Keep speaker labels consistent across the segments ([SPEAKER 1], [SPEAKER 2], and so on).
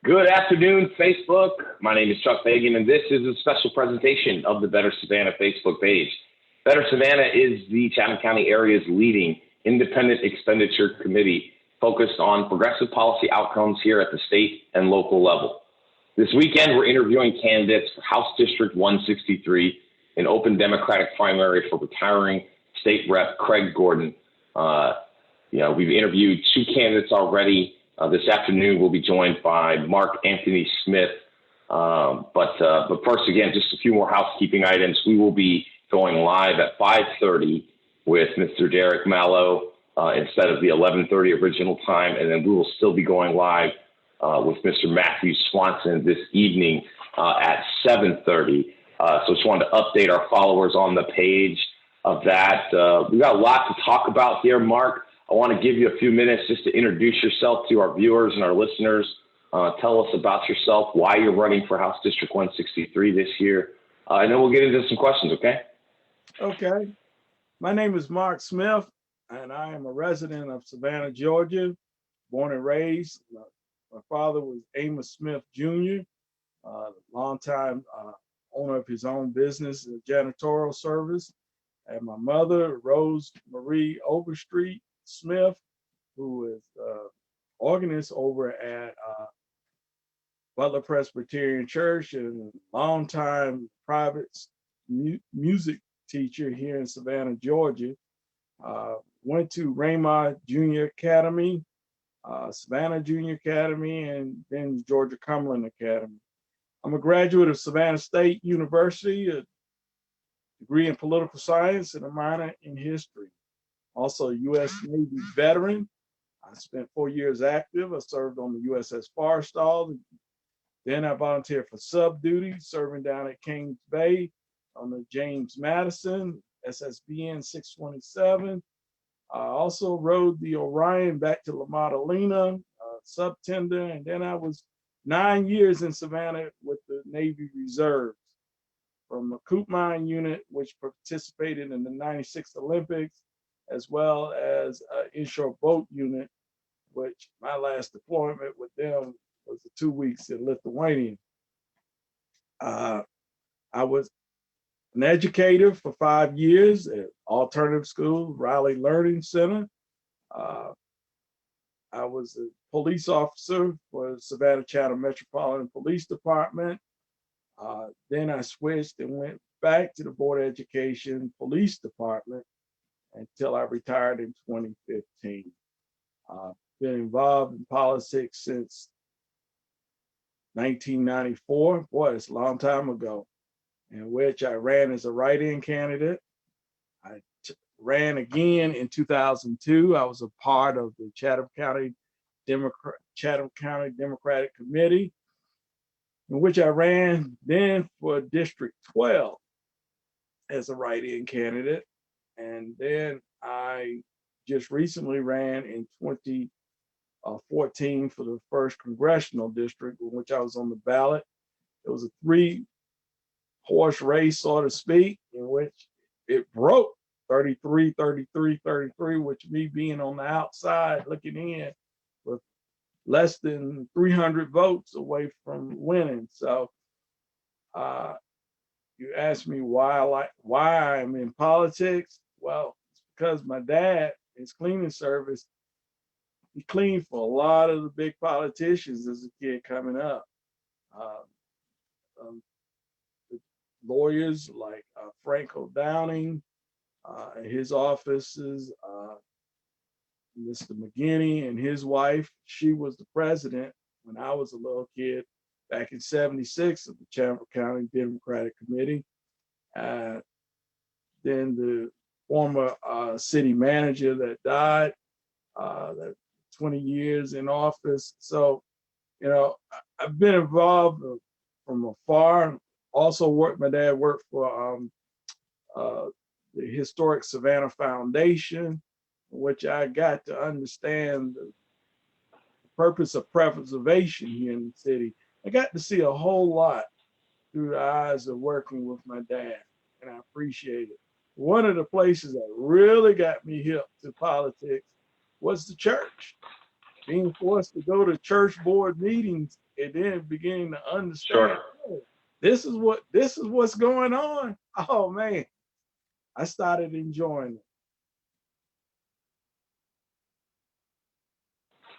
[SPEAKER 1] Good afternoon, Facebook. My name is Chuck Fagan, and this is a special presentation of the Better Savannah Facebook page. Better Savannah is the Chatham County area's leading independent expenditure committee focused on progressive policy outcomes here at the state and local level. This weekend, we're interviewing candidates for House District 163, an open Democratic primary for retiring State Rep Craig Gordon. We've interviewed two candidates already. This afternoon, we'll be joined by Marc Anthony Smith. But first, again, just a few more housekeeping items. We will be going live at 5:30 with Mr. Derek Mallow instead of the 11:30 original time, and then we will still be going live with Mr. Matthew Swanson this evening at 7:30. So just wanted to update our followers on the page of that. We've got a lot to talk about here, Marc. I want to give you a few minutes just to introduce yourself to our viewers and our listeners. Tell us about yourself, why you're running for House District 163 this year, and then we'll get into some questions, okay?
[SPEAKER 2] Okay. My name is Marc Smith, and I am a resident of Savannah, Georgia, born and raised. My father was Amos Smith Jr., longtime owner of his own business, a janitorial service. And my mother, Rose Marie Overstreet Smith, who is organist over at Butler Presbyterian Church and longtime private music teacher here in Savannah, Georgia. Went to Raymond Junior Academy, Savannah Junior Academy, and then Georgia Cumberland Academy. I'm a graduate of Savannah State University, a degree in political science and a minor in history. Also a U.S. Navy veteran. I spent 4 years active. I served on the USS Forrestal. Then I volunteered for sub duty, serving down at Kings Bay on the James Madison, SSBN 627. I also rode the Orion back to La Madalena, sub tender, and then I was 9 years in Savannah with the Navy Reserves, from the Coop Mine Unit, which participated in the 96 Olympics, as well as inshore boat unit, which my last deployment with them was the 2 weeks in Lithuania. I was an educator for 5 years at Alternative School, Riley Learning Center. I was a police officer for Savannah Chatham Metropolitan Police Department. Then I switched and went back to the Board of Education Police Department until I retired in 2015. Been involved in politics since 1994. Boy, it's a long time ago, in which I ran as a write-in candidate. I ran again in 2002. I was a part of the Chatham County Democratic Committee, in which I ran then for District 12 as a write-in candidate. And then I just recently ran in 2014 for the first Congressional District, in which I was on the ballot. It was a 3-horse race, so to speak, in which it broke 33, 33, 33, which me being on the outside looking in with less than 300 votes away from winning. So you asked me why I'm in politics. Well, it's because my dad, his cleaning service, he cleaned for a lot of the big politicians as a kid coming up. Lawyers like Franco Downing, his offices, Mr. McGinney and his wife. She was the president when I was a little kid back in '76 of the Chatham County Democratic Committee. Then the former city manager that died, that 20 years in office. So, I've been involved from afar. Also my dad worked for the Historic Savannah Foundation, which I got to understand the purpose of preservation here in the city. I got to see a whole lot through the eyes of working with my dad, and I appreciate it. One of the places that really got me hip to politics was the church. Being forced to go to church board meetings and then beginning to understand, oh, this is what's going on. Oh man, I started enjoying it.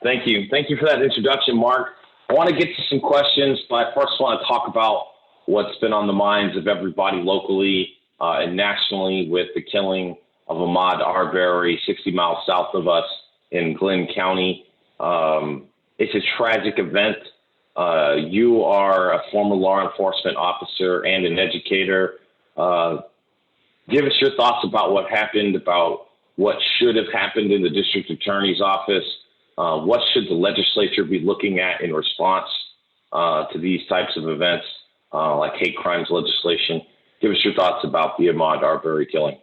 [SPEAKER 1] Thank you. Thank you for that introduction, Mark. I want to get to some questions, but I first want to talk about what's been on the minds of everybody locally and nationally with the killing of Ahmaud Arbery, 60 miles south of us in Glynn County. It's a tragic event. You are a former law enforcement officer and an educator. Give us your thoughts about what happened, about what should have happened in the district attorney's office. What should the legislature be looking at in response to these types of events, like hate crimes legislation? Give us your thoughts about the Ahmaud Arbery killing.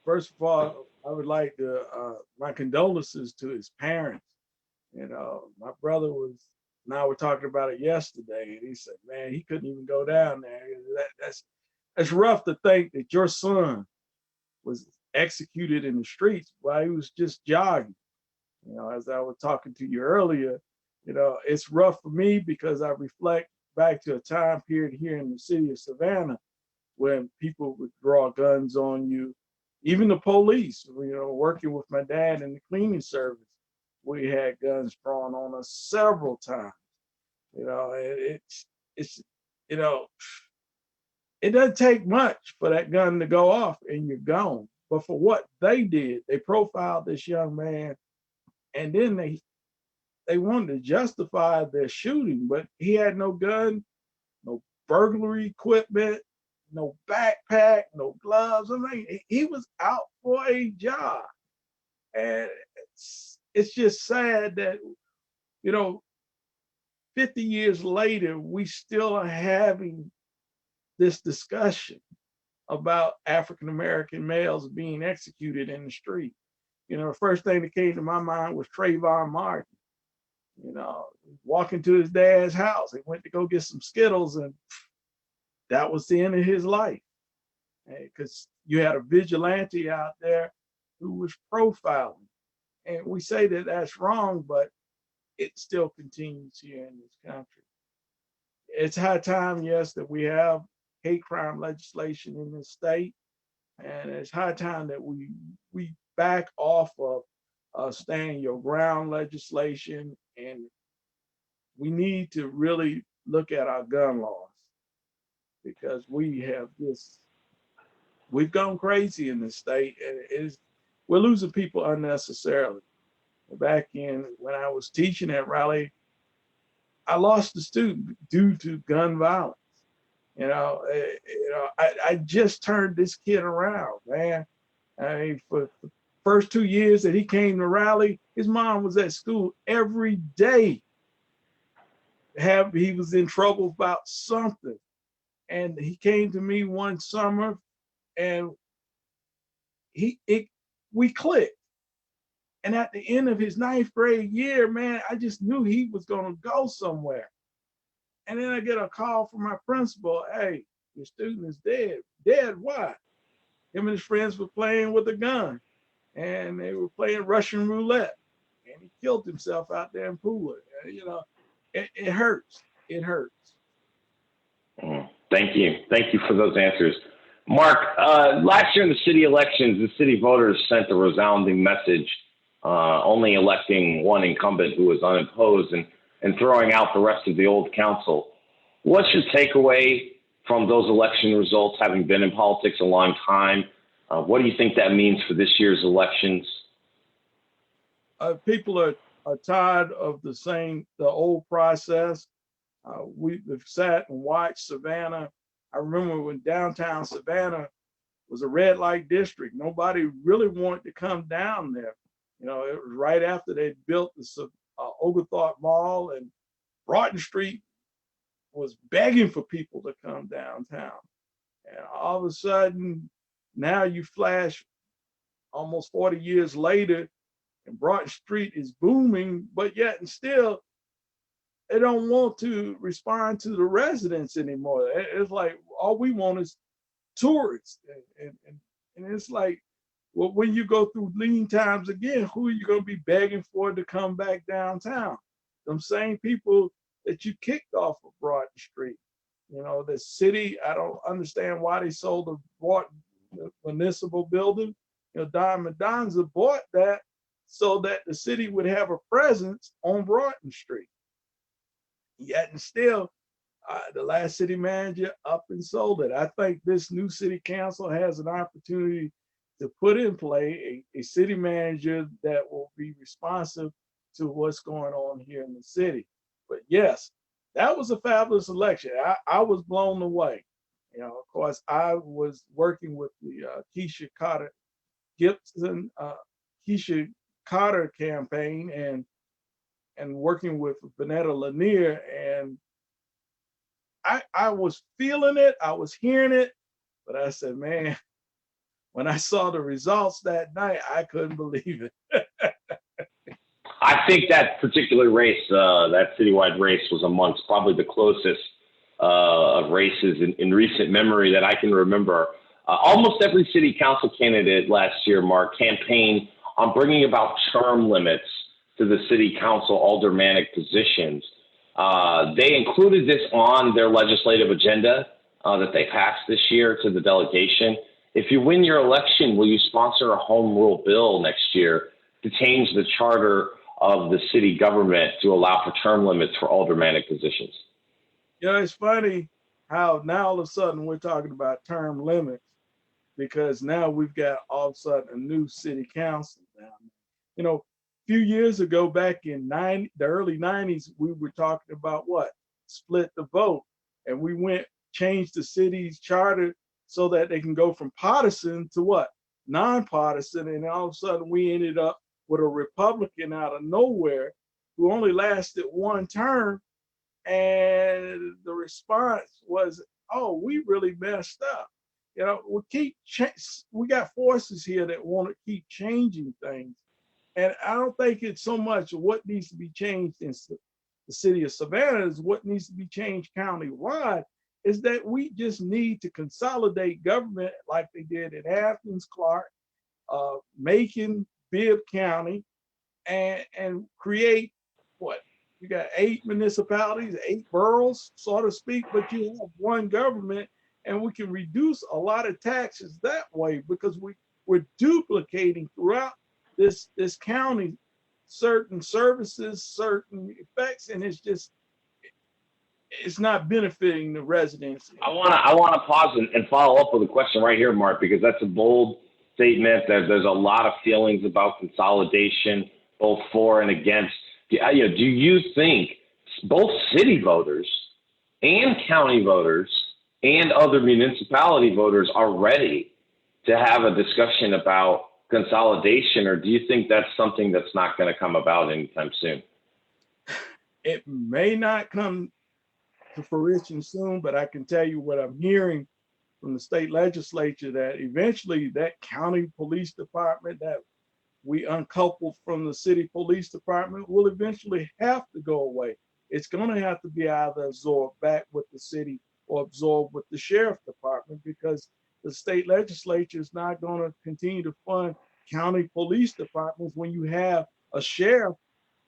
[SPEAKER 2] First of all, I would like to, my condolences to his parents. You know, my brother and I were talking about it yesterday, and he said, man, he couldn't even go down there. That's rough to think that your son was executed in the streets while he was just jogging. You know, as I was talking to you earlier, you know, it's rough for me because I reflect back to a time period here in the city of Savannah when people would draw guns on you, even the police. You know, working with my dad in the cleaning service, we had guns drawn on us several times. You know, it's you know, it doesn't take much for that gun to go off and you're gone. But for what they did, they profiled this young man, and then they wanted to justify their shooting, but he had no gun, no burglary equipment, no backpack, no gloves. I mean, he was out for a job. And it's just sad that, you know, 50 years later, we still are having this discussion about African-American males being executed in the street. You know, the first thing that came to my mind was Trayvon Martin. You know, walking to his dad's house. He went to go get some Skittles, and that was the end of his life. Because you had a vigilante out there who was profiling. And we say that that's wrong, but it still continues here in this country. It's high time, yes, that we have hate crime legislation in this state. And it's high time that we back off of stand your ground legislation, and we need to really look at our gun laws, because we've gone crazy in this state, and we're losing people unnecessarily. Back when I was teaching at Raleigh, I lost a student due to gun violence. I just turned this kid around, man. I mean, for the first 2 years that he came to Raleigh, his mom was at school every day. He was in trouble about something. And he came to me one summer, and we clicked. And at the end of his 9th grade year, man, I just knew he was going to go somewhere. And then I get a call from my principal, hey, your student is dead. Dead, why? Him and his friends were playing with a gun, and they were playing Russian roulette, and he killed himself out there in Pula. You know, it hurts. It hurts.
[SPEAKER 1] Thank you. Thank you for those answers. Mark, last year in the city elections, the city voters sent a resounding message, only electing one incumbent who was unopposed and throwing out the rest of the old council. What's your takeaway from those election results, having been in politics a long time? What do you think that means for this year's elections?
[SPEAKER 2] People are tired of the old process. We've sat and watched Savannah. I remember when downtown Savannah was a red light district. Nobody really wanted to come down there. You know, it was right after they built the Oglethorpe Mall, and Broughton Street was begging for people to come downtown. And all of a sudden, now you flash almost 40 years later, and Broughton Street is booming, but yet and still, they don't want to respond to the residents anymore. It's like all we want is tourists, and it's like, well, when you go through lean times again, who are you going to be begging for to come back downtown? Them same people that you kicked off of Broad Street. The city, I don't understand why they sold the municipal building. Don Medonza bought that so that the city would have a presence on Broughton Street. Yet and still, the last city manager up and sold it. I think this new city council has an opportunity to put in play a city manager that will be responsive to what's going on here in the city. But yes, that was a fabulous election. I was blown away. Of course, I was working with the Keisha Carter Gibson, Keisha Carter campaign and working with Vanetta Lanier, and I was feeling it, I was hearing it, but I said, man, when I saw the results that night, I couldn't believe it.
[SPEAKER 1] I think that particular race, that citywide race, was amongst probably the closest of races in recent memory that I can remember. Almost every city council candidate last year, Mark, campaigned on bringing about term limits to the city council aldermanic positions. They included this on their legislative agenda that they passed this year to the delegation. If you win your election, will you sponsor a home rule bill next year to change the charter of the city government to allow for term limits for aldermanic positions?
[SPEAKER 2] It's funny how now all of a sudden we're talking about term limits, because now we've got all of a sudden a new city council down. A few years ago, back in the early 90s, we were talking about what? Split the vote. And we changed the city's charter so that they can go from partisan to what? Nonpartisan. And all of a sudden we ended up with a Republican out of nowhere who only lasted one term. And the response was, oh, we really messed up. We got forces here that want to keep changing things. And I don't think it's so much what needs to be changed in the city of Savannah is what needs to be changed countywide, is that we just need to consolidate government like they did in Athens, Clark, Macon, Bibb County, and create what? You got 8 municipalities, 8 boroughs, so to speak, but you have one government, and we can reduce a lot of taxes that way, because we're duplicating throughout this county certain services, certain effects, and it's not benefiting the residents.
[SPEAKER 1] I want to pause and follow up with a question right here, Mark, because that's a bold statement. There's a lot of feelings about consolidation, both for and against. Do you think both city voters and county voters and other municipality voters are ready to have a discussion about consolidation, or do you think that's something that's not going to come about anytime soon?
[SPEAKER 2] It may not come to fruition soon, but I can tell you what I'm hearing from the state legislature, that eventually that county police department that we uncoupled from the city police department will eventually have to go away. It's going to have to be either absorbed back with the city or absorbed with the sheriff department, because the state legislature is not going to continue to fund county police departments when you have a sheriff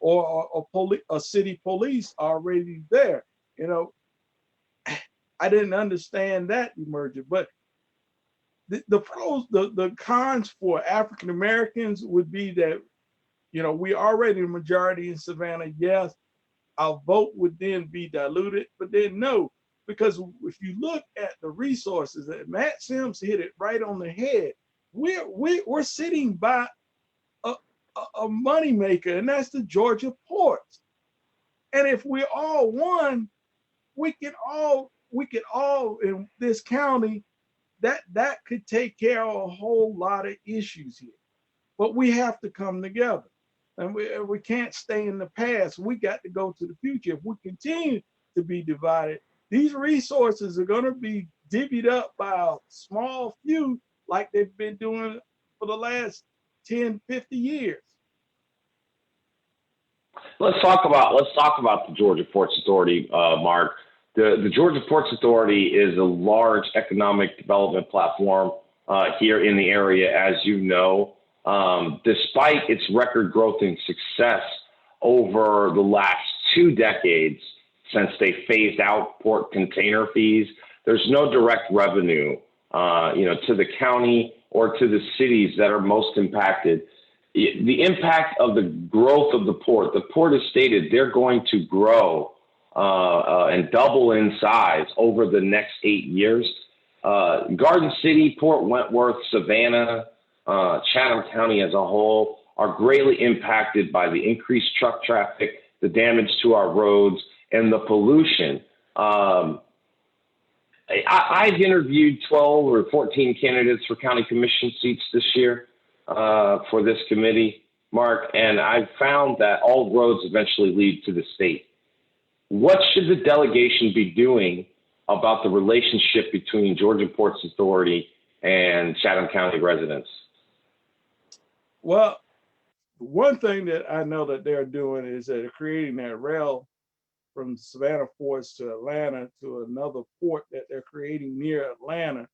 [SPEAKER 2] or a city police already there. I didn't understand that emerging, but the pros, the cons for African Americans would be that, we already the majority in Savannah. Yes, our vote would then be diluted, but then no, because if you look at the resources, and Matt Sims hit it right on the head, we're sitting by a moneymaker, and that's the Georgia ports. And if we all won, we could all in this county, that could take care of a whole lot of issues here. But we have to come together, and we can't stay in the past. We got to go to the future. If we continue to be divided, these resources are going to be divvied up by a small few, like they've been doing for the last 10, 50 years.
[SPEAKER 1] Let's talk about the Georgia Ports Authority, Mark. The Georgia Ports Authority is a large economic development platform here in the area, as you know. Despite its record growth and success over the last 2 decades, since they phased out port container fees. There's no direct revenue, to the county or to the cities that are most impacted. The impact of the growth of the port has stated they're going to grow and double in size over the next 8 years. Garden City, Port Wentworth, Savannah, Chatham County as a whole are greatly impacted by the increased truck traffic, the damage to our roads, and the pollution. I've interviewed 12 or 14 candidates for county commission seats this year for this committee, Mark, and I've found that all roads eventually lead to the state. What should the delegation be doing about the relationship between Georgia Ports Authority and Chatham County residents?
[SPEAKER 2] Well, one thing that I know that they're doing is that they're creating that rail from Savannah ports to Atlanta to another port that they're creating near Atlanta.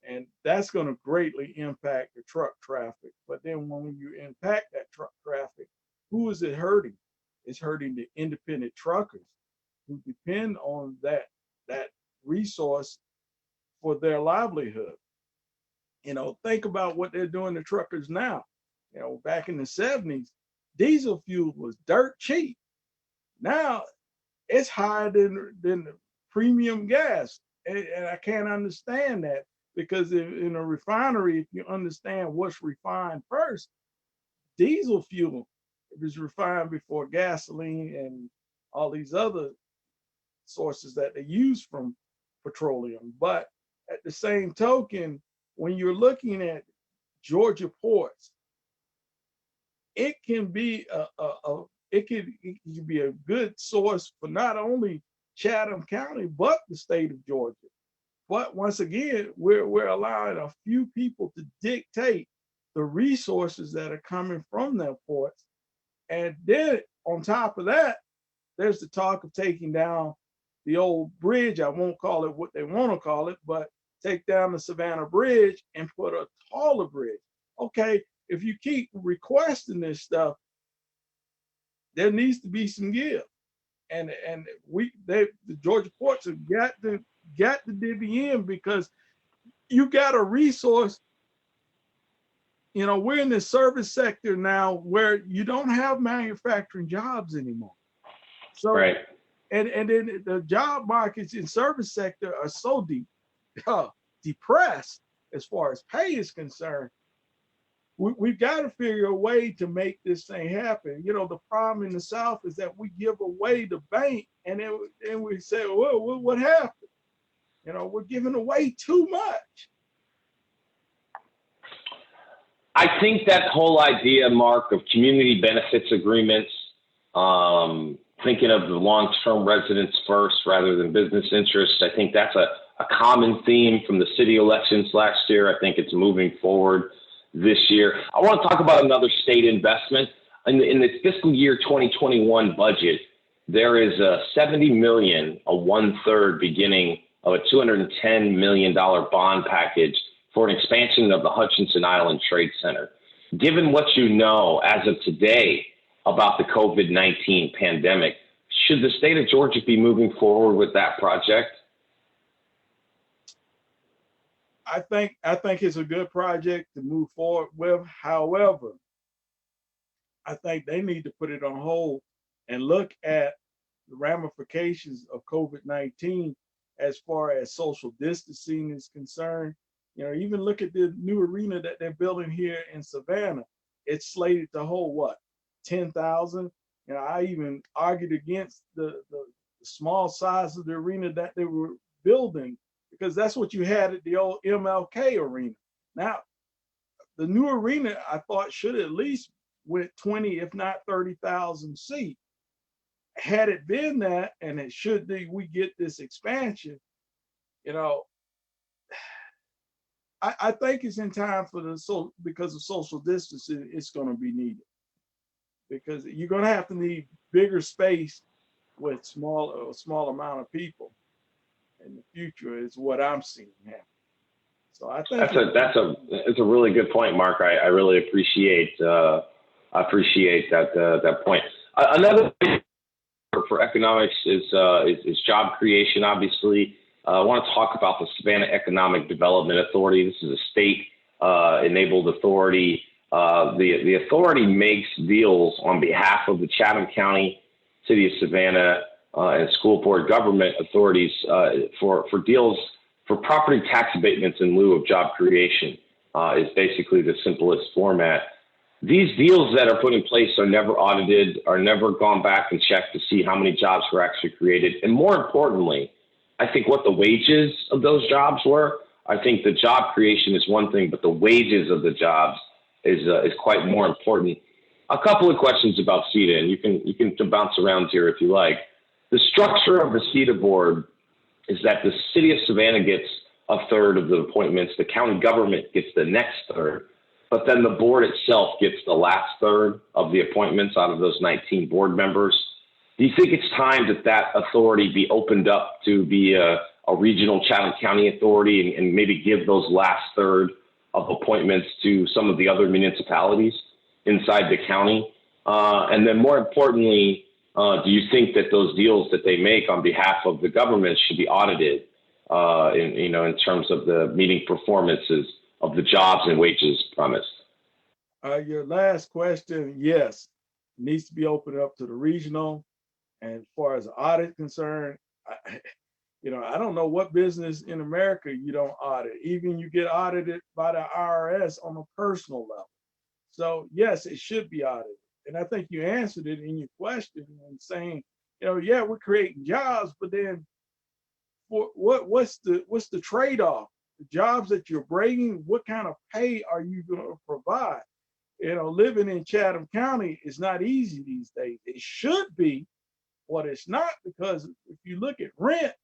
[SPEAKER 2] And that's going to greatly impact the truck traffic. But then when you impact that truck traffic, who is it hurting? It's hurting the independent truckers who depend on that resource for their livelihood. Think about what they're doing to truckers now. Back in the 70s, diesel fuel was dirt cheap. Now it's higher than the premium gas. And I can't understand that, because in a refinery, if you understand what's refined first, diesel fuel is refined before gasoline and all these other sources that they use from petroleum. But at the same token, when you're looking at Georgia ports, it can be it can be a good source for not only Chatham County but the state of Georgia. But once again, we're allowing a few people to dictate the resources that are coming from their ports, and then on top of that, there's the talk of taking down the old bridge. I won't call it what they want to call it, but take down the Savannah Bridge and put a taller bridge. Okay, if you keep requesting this stuff, there needs to be some give. And the Georgia ports have got to divvy in, because you got a resource. We're in the service sector now where you don't have manufacturing jobs anymore. So,
[SPEAKER 1] right.
[SPEAKER 2] And then the job markets in service sector are so depressed as far as pay is concerned. We've got to figure a way to make this thing happen. The problem in the South is that we give away the bank, and then we say, well, what happened? We're giving away too much.
[SPEAKER 1] I think that whole idea, Mark, of community benefits agreements, thinking of the long-term residents first rather than business interests, I think that's a common theme from the city elections last year. I think it's moving forward this year. I want to talk about another state investment. In the fiscal year 2021 budget, there is a $70 million, a 1/3 beginning of a $210 million bond package for an expansion of the Hutchinson Island Trade Center. Given what you know as of today about the COVID-19 pandemic, should the state of Georgia be moving forward with that project?
[SPEAKER 2] I think it's a good project to move forward with. However, I think they need to put it on hold and look at the ramifications of COVID-19 as far as social distancing is concerned. Even look at the new arena that they're building here in Savannah. It's slated to hold what, 10,000? I even argued against the small size of the arena that they were building, because that's what you had at the old MLK arena. Now, the new arena, I thought, should at least with 20, if not 30,000 seats. Had it been that, and it should be, we get this expansion, I think it's in time for because of social distancing, it's going to be needed, because you're going to have to need bigger space with a small amount of people in the future, is what I'm seeing happen. So I think it's a really good point, Mark. I really appreciate that point. Another
[SPEAKER 1] for economics is job creation, obviously. I want to talk about the Savannah Economic Development Authority. This is a state-enabled authority. The authority makes deals on behalf of the Chatham County, City of Savannah, and school board government authorities for deals for property tax abatements in lieu of job creation is basically the simplest format. These deals that are put in place are never audited, are never gone back and checked to see how many jobs were actually created. And more importantly, I think what the wages of those jobs were. I think the job creation is one thing, but the wages of the jobs is quite more important. A couple of questions about CETA, and you can bounce around here if you like. The structure of the CETA board is that the city of Savannah gets a third of the appointments, the county government gets the next third, but then the board itself gets the last third of the appointments out of those 19 board members. Do you think it's time that authority be opened up to be a regional Chatham County authority and maybe give those last third of appointments to some of the other municipalities inside the county? And then more importantly, do you think that those deals that they make on behalf of the government should be audited in terms of the meeting performances of the jobs and wages promised?
[SPEAKER 2] Your last question, yes, needs to be opened up to the regional. And as far as audit concerned, I don't know what business in America you don't audit. Even you get audited by the IRS on a personal level. So yes, it should be audited. And I think you answered it in your question and saying, yeah, we're creating jobs, but then what's the trade-off? The jobs that you're bringing, what kind of pay are you going to provide? Living in Chatham County is not easy these days. It should be, but it's not, because if you look at rent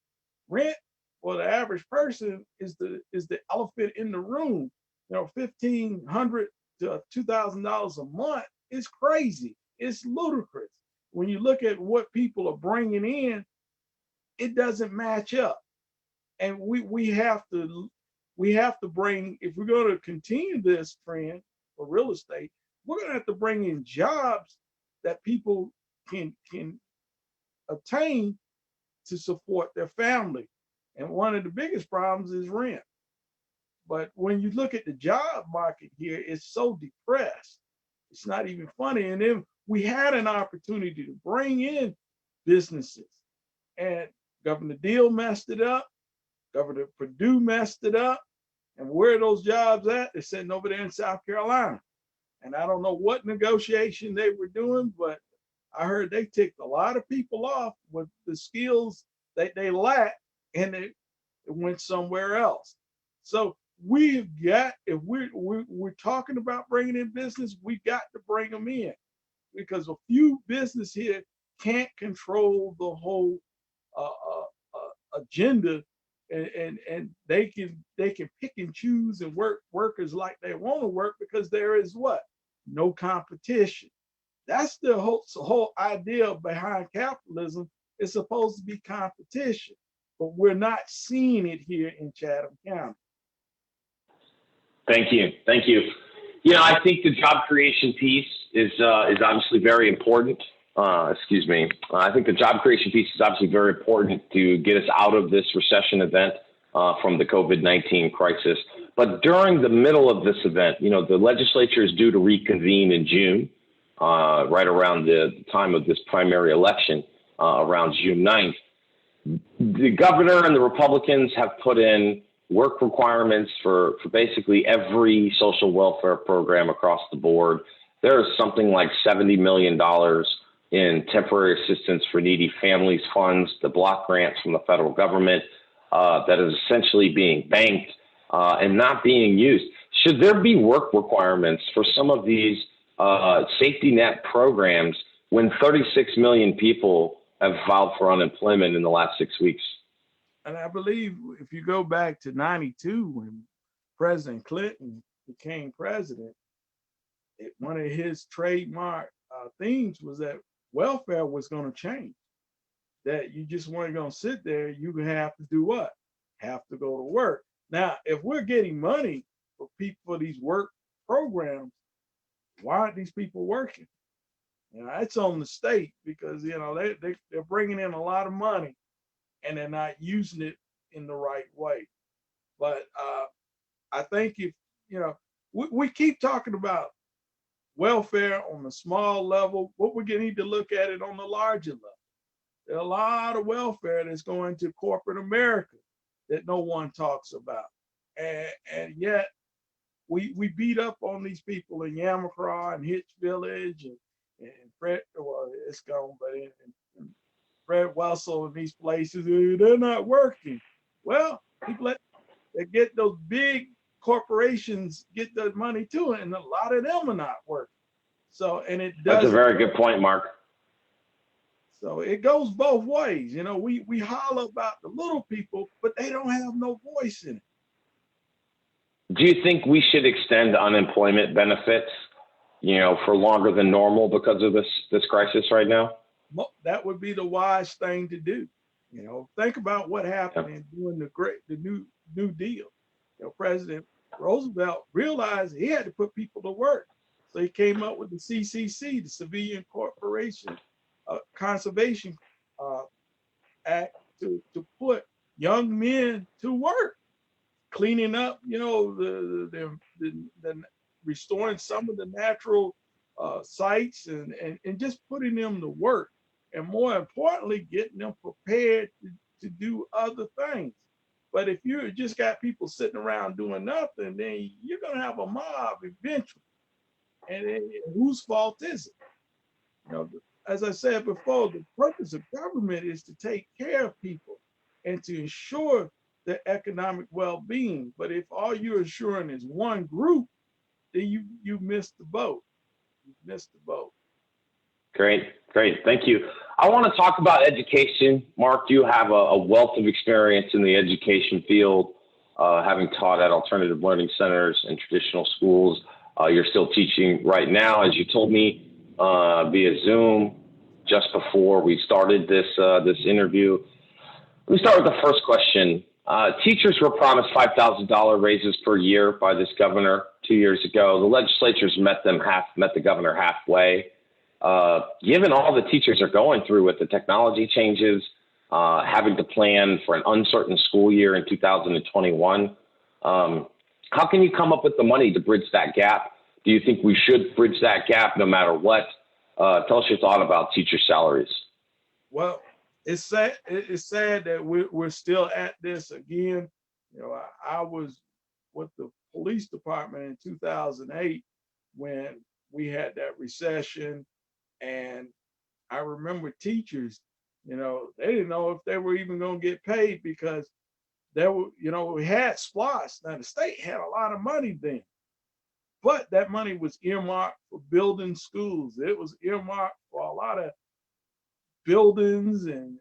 [SPEAKER 2] for the average person is the elephant in the room. $1,500 to $2,000 a month is crazy. It's ludicrous. When you look at what people are bringing in, it doesn't match up. And we have to bring, if we're going to continue this trend for real estate, we're going to have to bring in jobs that people can obtain to support their family. And one of the biggest problems is rent. But when you look at the job market here, it's so depressed. It's not even funny. And then we had an opportunity to bring in businesses, and Governor Deal messed it up. Governor Perdue messed it up. And where are those jobs at? They're sitting over there in South Carolina. And I don't know what negotiation they were doing, but I heard they ticked a lot of people off with the skills that they lack, and it went somewhere else. So we've got, if we're talking about bringing in business, we got to bring them in, because a few business here can't control the whole agenda, and they can pick and choose and work workers like they want to work, because there is what? No competition. That's the whole idea behind capitalism. It's supposed to be competition, but we're not seeing it here in Chatham County.
[SPEAKER 1] Thank you. I think the job creation piece is obviously very important. I think the job creation piece is obviously very important to get us out of this recession event from the COVID-19 crisis. But during the middle of this event, the legislature is due to reconvene in June, right around the time of this primary election, around June 9th. The governor and the Republicans have put in work requirements for basically every social welfare program across the board. There is something like $70 million in temporary assistance for needy families funds, the block grants from the federal government, that is essentially being banked and not being used. Should there be work requirements for some of these safety net programs when 36 million people have filed for unemployment in the last 6 weeks?
[SPEAKER 2] And I believe if you go back to 92, when President Clinton became president, one of his trademark themes was that welfare was going to change, that you just weren't going to sit there. You have to do what? Have to go to work. Now, if we're getting money for these work programs, why aren't these people working? That's on the state because they're bringing in a lot of money and they're not using it in the right way. But I think if we keep talking about welfare on the small level, what we need to look at it on the larger level. There's a lot of welfare that's going to corporate America that no one talks about, and yet we beat up on these people in Yamacraw and Hitch Village and Fred, well, it's gone, but in Fred Wessel and these places, they're not working. Well, people that get those big corporations get the money too, and a lot of them are not working. So, and it does.
[SPEAKER 1] That's a very good point, Mark.
[SPEAKER 2] So it goes both ways. We holler about the little people, but they don't have no voice in it.
[SPEAKER 1] Do you think we should extend unemployment benefits, for longer than normal because of this crisis right now?
[SPEAKER 2] That would be the wise thing to do. Think about what happened in doing the New Deal. President Roosevelt realized he had to put people to work, so he came up with the CCC, the Civilian Corporation Conservation Act, to put young men to work, cleaning up, the restoring some of the natural sites and just putting them to work, and more importantly, getting them prepared to do other things. But if you just got people sitting around doing nothing, then you're going to have a mob eventually. And whose fault is it? As I said before, the purpose of government is to take care of people and to ensure their economic well-being. But if all you're ensuring is one group, then you missed the boat. You missed the boat.
[SPEAKER 1] Great. Thank you. I want to talk about education. Mark, you have a wealth of experience in the education field, having taught at alternative learning centers and traditional schools. You're still teaching right now, as you told me, via Zoom just before we started this interview. Let me start with the first question. Teachers were promised $5,000 raises per year by this governor 2 years ago. The legislature's met the governor halfway. Given all the teachers are going through with the technology changes, having to plan for an uncertain school year in 2021, how can you come up with the money to bridge that gap? Do you think we should bridge that gap no matter what? Tell us your thought about teacher salaries.
[SPEAKER 2] Well, it's sad that we're still at this again. I was with the police department in 2008 when we had that recession, and I remember teachers, they didn't know if they were even going to get paid because we had SPLOST. Now the state had a lot of money then, but that money was earmarked for building schools. It was earmarked for a lot of buildings and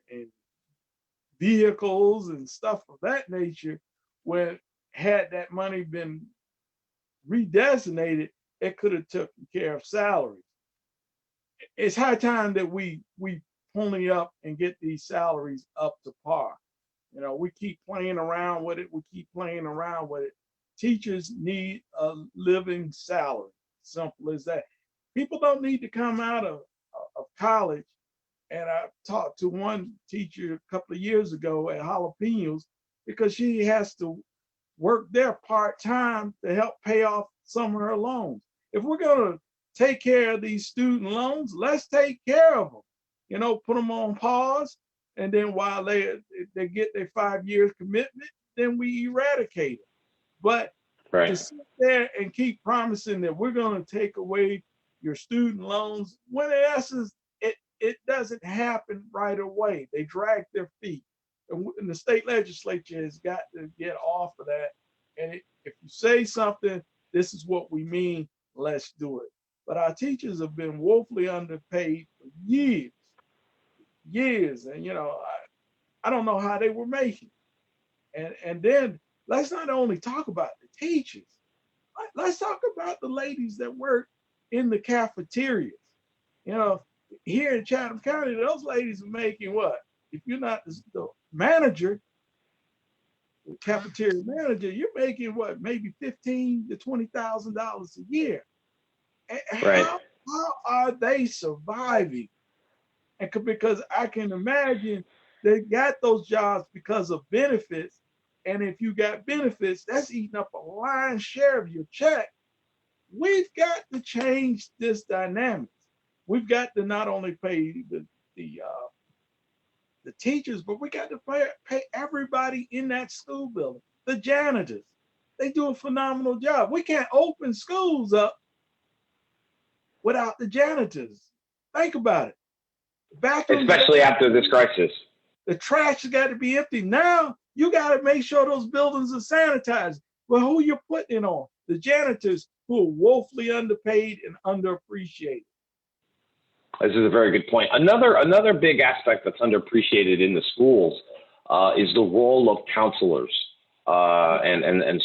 [SPEAKER 2] vehicles and stuff of that nature. When had that money been redesignated, it could have taken care of salaries. It's high time that we pony up and get these salaries up to par. We keep playing around with it. Teachers need a living salary. Simple as that. People don't need to come out of college. And I talked to one teacher a couple of years ago at Jalapenos because she has to work there part-time to help pay off some of her loans. If we're going to take care of these student loans, let's take care of them. Put them on pause, and then while they get their 5 years commitment, then we eradicate it. But to sit there and keep promising that we're going to take away your student loans, when in essence, it doesn't happen right away. They drag their feet. And the state legislature has got to get off of that. And if you say something, this is what we mean, let's do it. But our teachers have been woefully underpaid for years. And, I don't know how they were making. And then let's not only talk about the teachers, let's talk about the ladies that work in the cafeterias. Here in Chatham County, those ladies are making what? If you're not the manager, the cafeteria manager, you're making what? Maybe $15,000 to $20,000 a year.
[SPEAKER 1] Right.
[SPEAKER 2] How are they surviving? And because I can imagine they got those jobs because of benefits. And if you got benefits, that's eating up a lion's share of your check. We've got to change this dynamic. We've got to not only pay the teachers, but we got to pay everybody in that school building, the janitors. They do a phenomenal job. We can't open schools up without the janitors. Think about it. Bathrooms,
[SPEAKER 1] especially after this crisis.
[SPEAKER 2] the trash has got to be empty. Now you got to make sure those buildings are sanitized. But who you putting on? The janitors, who are woefully underpaid and underappreciated.
[SPEAKER 1] This is a very good point. Another big aspect that's underappreciated in the schools is the role of counselors and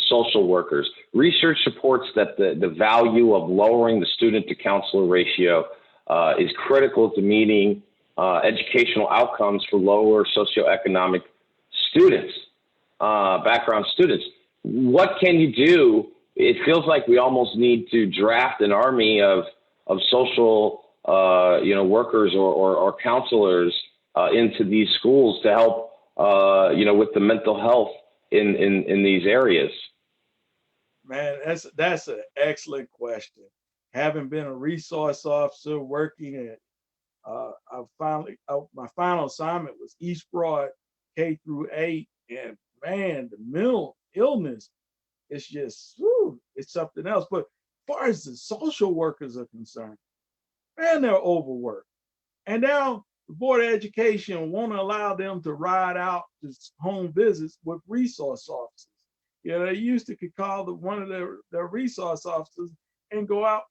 [SPEAKER 1] social workers. Research supports that the value of lowering the student to counselor ratio is critical to meeting educational outcomes for lower socioeconomic students, background students. What can you do? It feels like we almost need to draft an army of social workers or counselors into these schools to help with the mental health in these areas.
[SPEAKER 2] Man, that's an excellent question. Having been a resource officer working at my final assignment was East Broad K through 8, and man, the mental illness, it's just it's something else. But as far as the social workers are concerned, man, they're overworked. And now the Board of Education won't allow them to ride out to home visits with resource officers. They used to could call one of their resource officers and go out,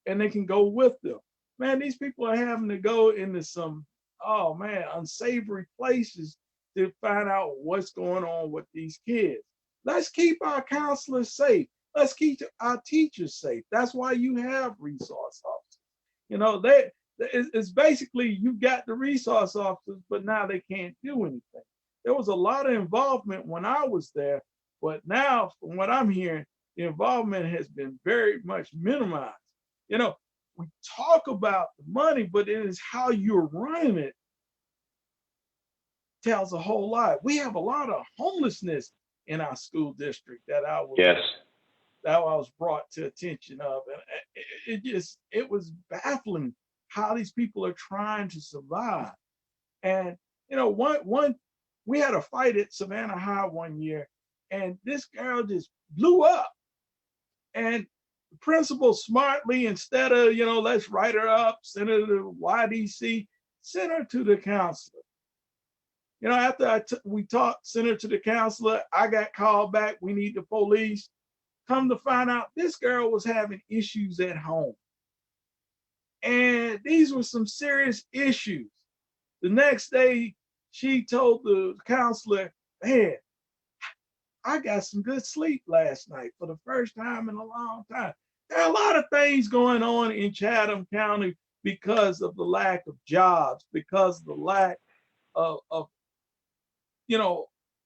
[SPEAKER 2] and they can go with them. Man, these people are having to go into some, unsavory places to find out what's going on with these kids. Let's keep our counselors safe. Let's keep our teachers safe. That's why you have resource officers. It's basically you've got the resource officers, but now they can't do anything. There was a lot of involvement when I was there, but now from what I'm hearing, the involvement has been very much minimized. We talk about the money, but it is how you're running it tells a whole lot. We have a lot of homelessness in our school district that I was brought to attention of, and it was baffling how these people are trying to survive. And we had a fight at Savannah High one year, and this girl just blew up, and the principal smartly, instead of let's write her up, send her to YDC, send her to the counselor. After we talked, sent her to the counselor, I got called back. We need the police. Come to find out, this girl was having issues at home. And these were some serious issues. The next day, she told the counselor, man, I got some good sleep last night for the first time in a long time. There are a lot of things going on in Chatham County because of the lack of jobs, because of the lack of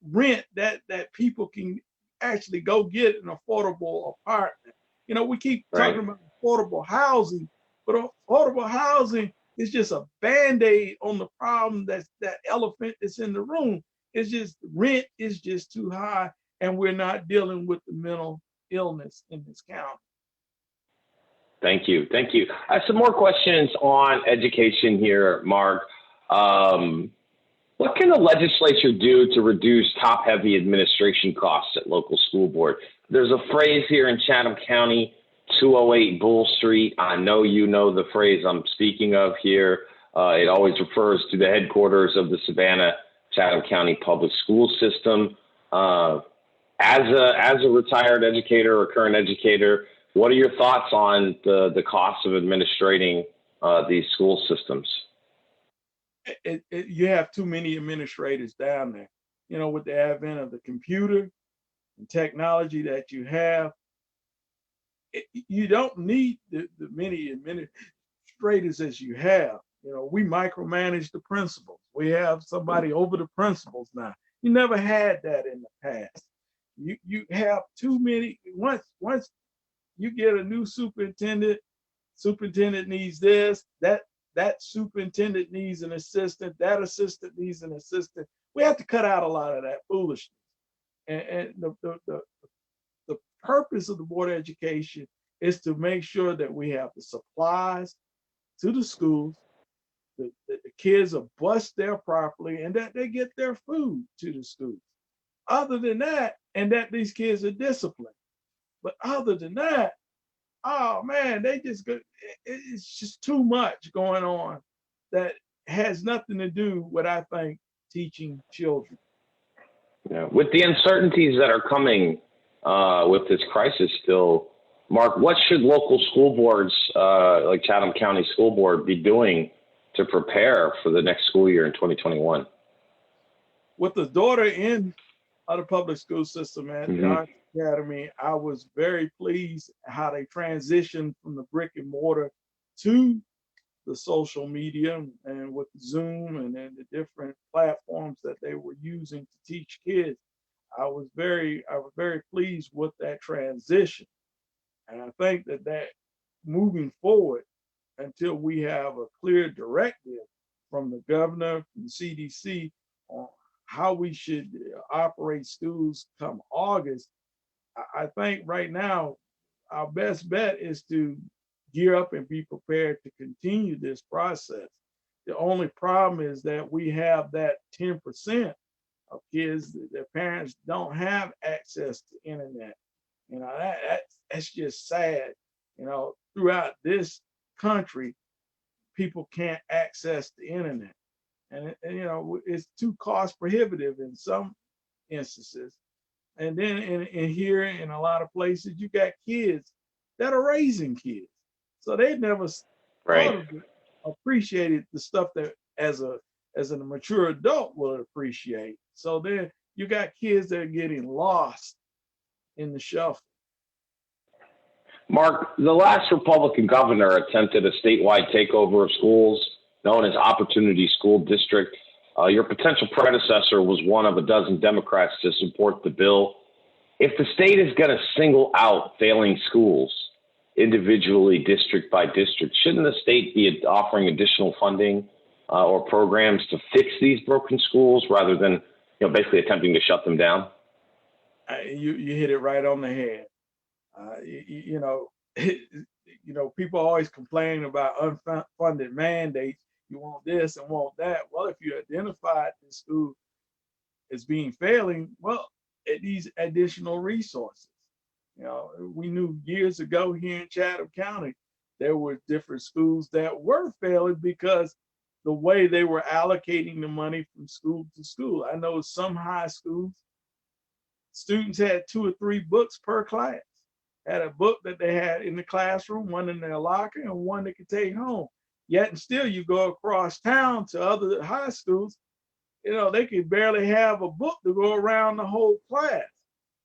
[SPEAKER 2] rent that people can actually go get an affordable apartment. We keep talking about affordable housing, but affordable housing is just a Band-Aid on the problem that elephant that's in the room. It's just rent is just too high, and we're not dealing with the mental illness in this county.
[SPEAKER 1] Thank you. I have some more questions on education here, Mark. What can the legislature do to reduce top-heavy administration costs at local school board? There's a phrase here in Chatham County, 208 Bull Street. I know you know the phrase I'm speaking of here. It always refers to the headquarters of the Savannah Chatham County Public School System. As a retired educator or current educator, what are your thoughts on the cost of administrating these school systems?
[SPEAKER 2] You have too many administrators down there. With the advent of the computer and technology that you have, you don't need the many administrators as you have. We micromanage the principals. We have somebody over the principals now. You never had that in the past. You have too many. Once you get a new superintendent, superintendent needs this, that superintendent needs an assistant, that assistant needs an assistant. We have to cut out a lot of that foolishness. And the purpose of the Board of Education is to make sure that we have the supplies to the schools, that the kids are bused there properly, and that they get their food to the schools. Other than that, and that these kids are disciplined. But other than that, oh man, it's just too much going on that has nothing to do with, I think, teaching children.
[SPEAKER 1] Yeah. With the uncertainties that are coming with this crisis still, Mark, what should local school boards like Chatham County School Board be doing to prepare for the next school year in 2021?
[SPEAKER 2] With a daughter in the public school system at the Arts Academy, I was very pleased how they transitioned from the brick and mortar to the social media and with Zoom and the different platforms that they were using to teach kids. I was very pleased with that transition. And I think that moving forward, until we have a clear directive from the governor, from the CDC, on how we should operate schools come August, I think right now our best bet is to gear up and be prepared to continue this process. The only problem is that we have that 10% of kids that their parents don't have access to internet. You know, that's just sad. You know, throughout this country, people can't access the internet. And you know, it's too cost prohibitive in some instances. And then in here, in a lot of places, you got kids that are raising kids. So they've never appreciated the stuff that as a mature adult will appreciate. So then you got kids that are getting lost in the shuffle.
[SPEAKER 1] Mark, the last Republican governor attempted a statewide takeover of schools known as Opportunity School District. Your potential predecessor was one of a dozen Democrats to support the bill. If the state is going to single out failing schools individually, district by district, shouldn't the state be offering additional funding or programs to fix these broken schools rather than, basically attempting to shut them down?
[SPEAKER 2] You hit it right on the head. People always complain about unfunded mandates. You want this and want that. Well, if you identified the school as being failing, well, it needs additional resources. We knew years ago here in Chatham County, there were different schools that were failing because the way they were allocating the money from school to school. I know some high schools, students had 2 or 3 books per class. Had a book that they had in the classroom, one in their locker, and one they could take home. Yet and still, you go across town to other high schools, they could barely have a book to go around the whole class.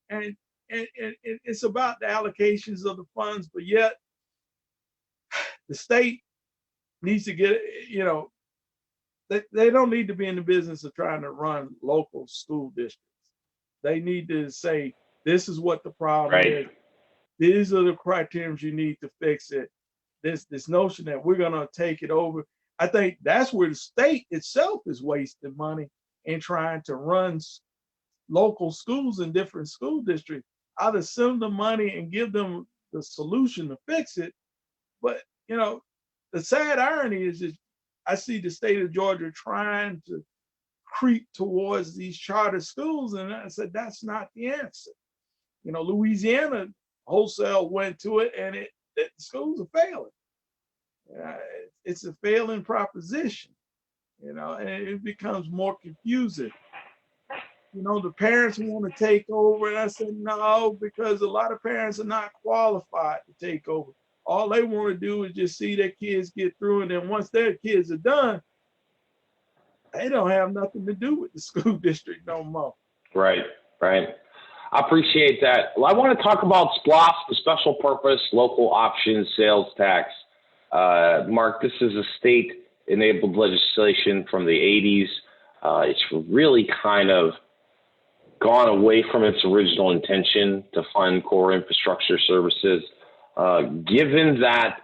[SPEAKER 2] And it's about the allocations of the funds, but yet the state needs to get, they don't need to be in the business of trying to run local school districts. They need to say, this is what the problem is. These are the criteria you need to fix it. This notion that we're gonna take it over. I think that's where the state itself is wasting money in trying to run local schools in different school districts. Either send them money and give them the solution to fix it. But the sad irony is that I see the state of Georgia trying to creep towards these charter schools, and I said that's not the answer. Louisiana wholesale went to it, and the schools are failing. It's a failing proposition, and it becomes more confusing. The parents want to take over, and I said no, because a lot of parents are not qualified to take over. All they want to do is just see their kids get through, and then once their kids are done, they don't have nothing to do with the school district no more. Right.
[SPEAKER 1] I appreciate that. Well, I want to talk about SPLOST, the Special Purpose Local Options Sales Tax. Mark, this is a state-enabled legislation from the 80s. It's really kind of gone away from its original intention to fund core infrastructure services. Given that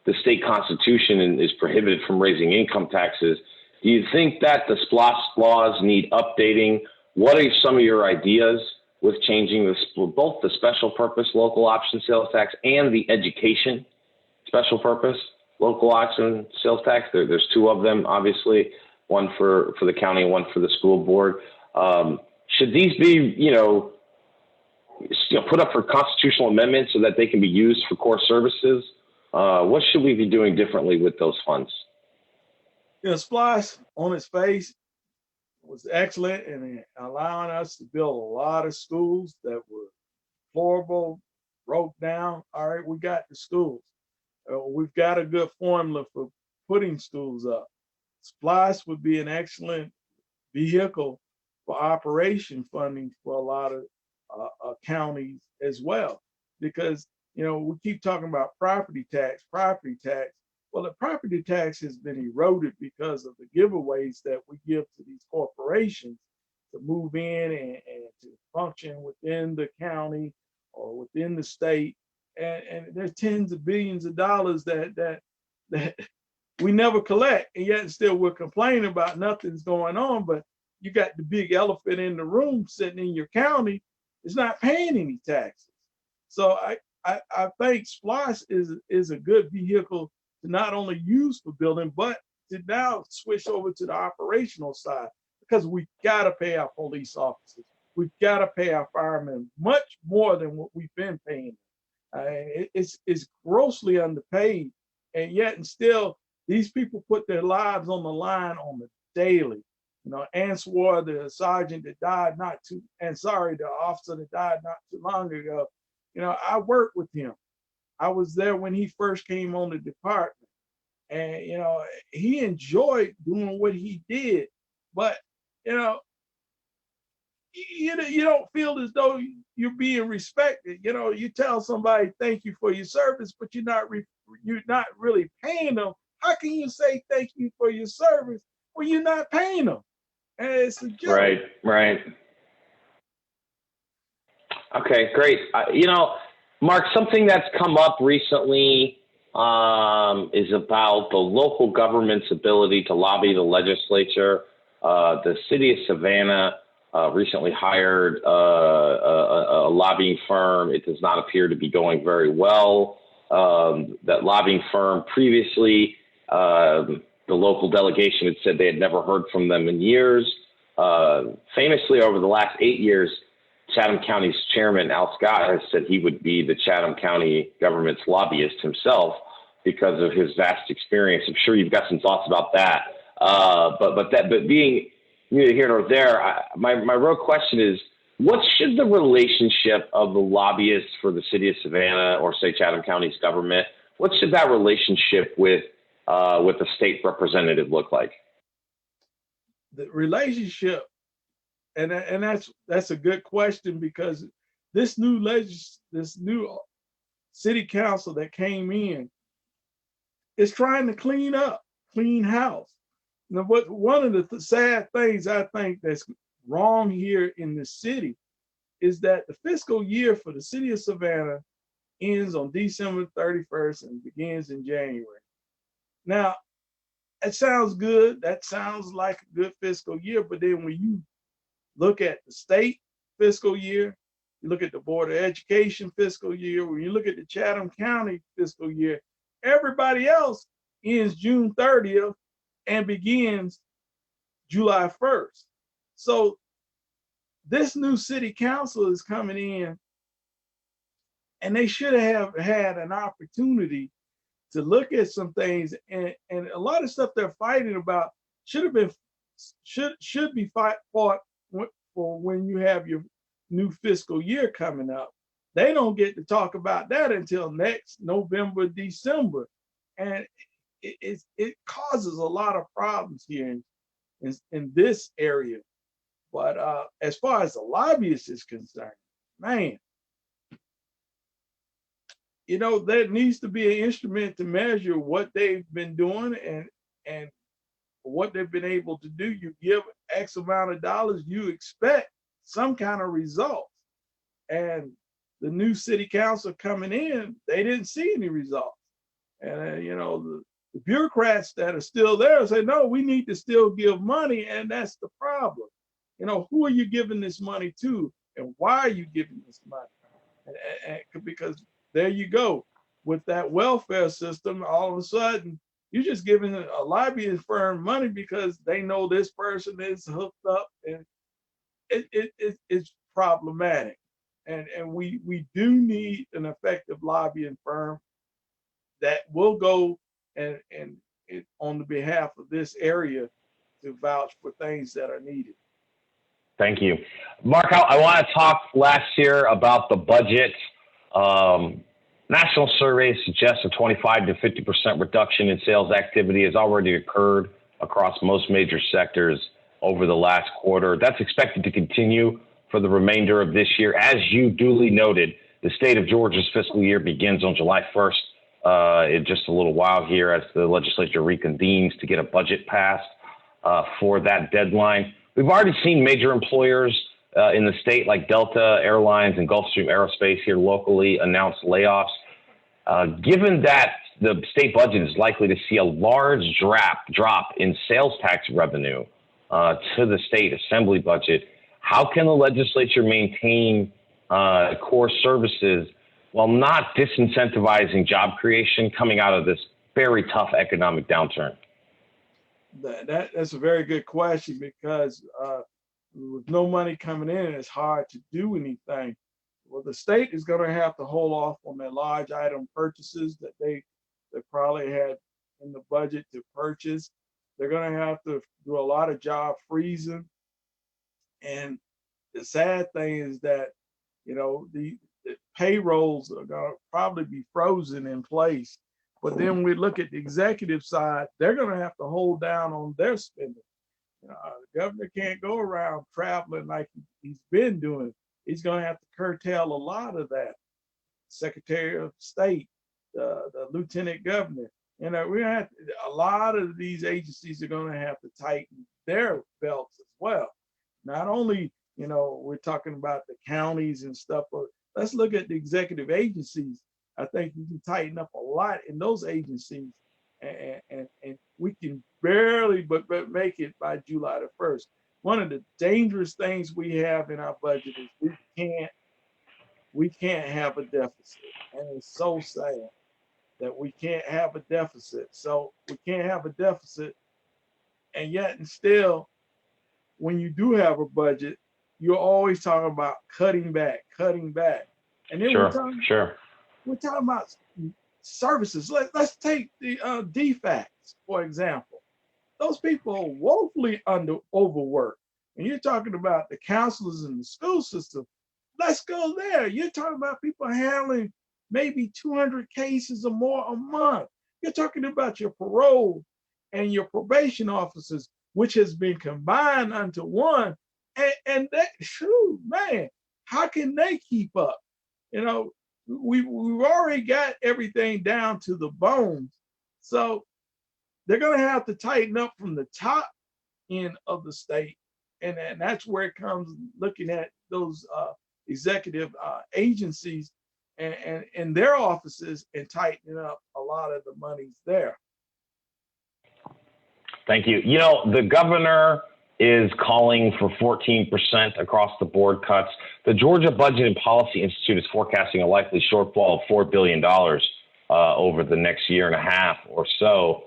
[SPEAKER 1] the state constitution is prohibited from raising income taxes. Do you think that the SPLOST laws need updating? What are some of your ideas with changing both the special purpose local option sales tax and the education special purpose local option sales tax? There's two of them, obviously, one for the county and one for the school board. Should these be, put up for constitutional amendments so that they can be used for core services? What should we be doing differently with those funds?
[SPEAKER 2] SPLOST on its face was excellent in allowing us to build a lot of schools that were horrible, broke down. All right, we got the schools. We've got a good formula for putting schools up. SPLOST would be an excellent vehicle for operation funding for a lot of counties as well, because we keep talking about property tax. Well, the property tax has been eroded because of the giveaways that we give to these corporations to move in and to function within the county or within the state. And there's tens of billions of dollars that we never collect, and yet still we're complaining about nothing's going on. But you got the big elephant in the room sitting in your county is not paying any taxes. So I think SPLOST is a good vehicle to not only use for building, but to now switch over to the operational side, because we've got to pay our police officers. We've got to pay our firemen much more than what we've been paying. It's grossly underpaid, and yet and still these people put their lives on the line on the daily. Answar, the sergeant that died the officer that died not too long ago, I worked with him. I was there when he first came on the department, and he enjoyed doing what he did, but you don't feel as though you're being respected. You tell somebody thank you for your service, but you're not really paying them. How can you say thank you for your service when you're not paying them? And it's a joke.
[SPEAKER 1] Right. Okay, great. Mark, something that's come up recently is about the local government's ability to lobby the legislature. The city of Savannah recently hired a lobbying firm. It does not appear to be going very well. That lobbying firm previously, the local delegation had said they had never heard from them in years. Famously, over the last 8 years, Chatham County's chairman, Al Scott, has said he would be the Chatham County government's lobbyist himself because of his vast experience. I'm sure you've got some thoughts about that. But being neither here nor there, my real question is, what should the relationship of the lobbyists for the city of Savannah or say Chatham County's government, what should that relationship with the state representative look like?
[SPEAKER 2] The relationship, and that's a good question, because this new city council that came in is trying to clean house. Now, one of the sad things I think that's wrong here in the city is that the fiscal year for the city of Savannah ends on December 31st and begins in January. Now, that sounds good. That sounds like a good fiscal year. But then when you look at the state fiscal year, you look at the Board of Education fiscal year, when you look at the Chatham County fiscal year, everybody else ends June 30th and begins July 1st. So this new city council is coming in, and they should have had an opportunity to look at some things, and a lot of stuff they're fighting about should be fought for when you have your new fiscal year coming up. They don't get to talk about that until next November, December, and it causes a lot of problems here in this area. But as far as the lobbyist is concerned, man, there needs to be an instrument to measure what they've been doing and what they've been able to do. You give X amount of dollars, you expect some kind of results. And the new city council coming in, they didn't see any results. And the bureaucrats that are still there say, no, we need to still give money, and that's the problem. Who are you giving this money to, and why are you giving this money? Because there you go. With that welfare system, all of a sudden, you're just giving a lobbying firm money because they know this person is hooked up, and it's problematic. And we do need an effective lobbying firm that will go and on the behalf of this area to vouch for things that are needed.
[SPEAKER 1] Thank you. Mark, I want to talk last year about the budget. National surveys suggest a 25 to 50% reduction in sales activity has already occurred across most major sectors over the last quarter. That's expected to continue for the remainder of this year. As you duly noted, the state of Georgia's fiscal year begins on July 1st in just a little while here as the legislature reconvenes to get a budget passed for that deadline. We've already seen major employers in the state like Delta Airlines and Gulfstream Aerospace here locally announce layoffs. Given that the state budget is likely to see a large drop in sales tax revenue to the state assembly budget, how can the legislature maintain core services while not disincentivizing job creation coming out of this very tough economic downturn?
[SPEAKER 2] That's a very good question, because with no money coming in, it's hard to do anything. Well, the state is going to have to hold off on their large item purchases that they probably had in the budget to purchase. They're going to have to do a lot of job freezing. And the sad thing is that, the payrolls are going to probably be frozen in place. But then we look at the executive side, they're going to have to hold down on their spending. The governor can't go around traveling like he's been doing. He's going to have to curtail a lot of that. Secretary of State, the lieutenant governor, we're going to have a lot of these agencies are going to have to tighten their belts as well. Not only, we're talking about the counties and stuff, but let's look at the executive agencies. I think we can tighten up a lot in those agencies, and we can barely but make it by July the 1st. One of the dangerous things we have in our budget is we can't have a deficit, and it's so sad that we can't have a deficit. So we can't have a deficit, and yet and still, when you do have a budget, you're always talking about cutting back. And then we're talking about services. Let's take the DFACs, for example. Those people are woefully overworked. And you're talking about the counselors in the school system. Let's go there. You're talking about people handling maybe 200 cases or more a month. You're talking about your parole and your probation officers, which has been combined unto one. And that, shoot, man, how can they keep up? We've already got everything down to the bones. So they're going to have to tighten up from the top end of the state. And that's where it comes looking at those executive agencies and their offices and tightening up a lot of the monies there.
[SPEAKER 1] Thank you. The governor is calling for 14% across the board cuts. The Georgia Budget and Policy Institute is forecasting a likely shortfall of $4 billion over the next year and a half or so.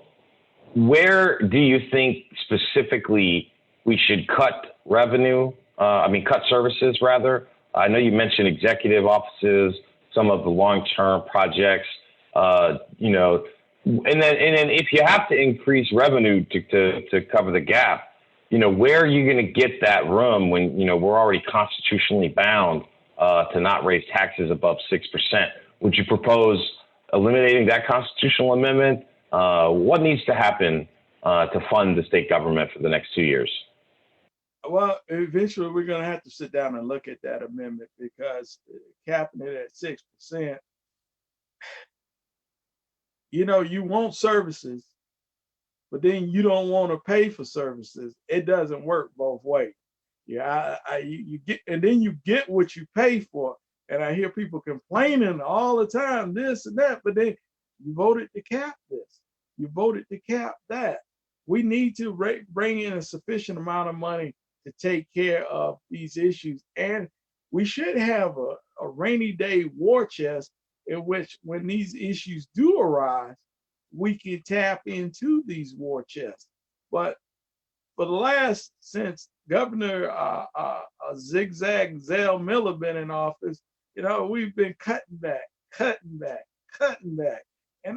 [SPEAKER 1] Where do you think specifically we should cut cut services rather? I know you mentioned executive offices, some of the long-term projects, and then if you have to increase revenue to cover the gap, where are you going to get that room when, we're already constitutionally bound to not raise taxes above 6%? Would you propose eliminating that constitutional amendment? What needs to happen to fund the state government for the next 2 years?
[SPEAKER 2] Well, eventually we're going to have to sit down and look at that amendment, because capping it at 6%, you want services, but then you don't want to pay for services. It doesn't work both ways. Yeah, you get, and then you get what you pay for. And I hear people complaining all the time, this and that, but then You voted to cap this. You voted to cap that. We need to bring in a sufficient amount of money to take care of these issues. And we should have a rainy day war chest in which, when these issues do arise, we can tap into these war chests. But for the last, since Governor Zigzag Zell Miller been in office, we've been cutting back. And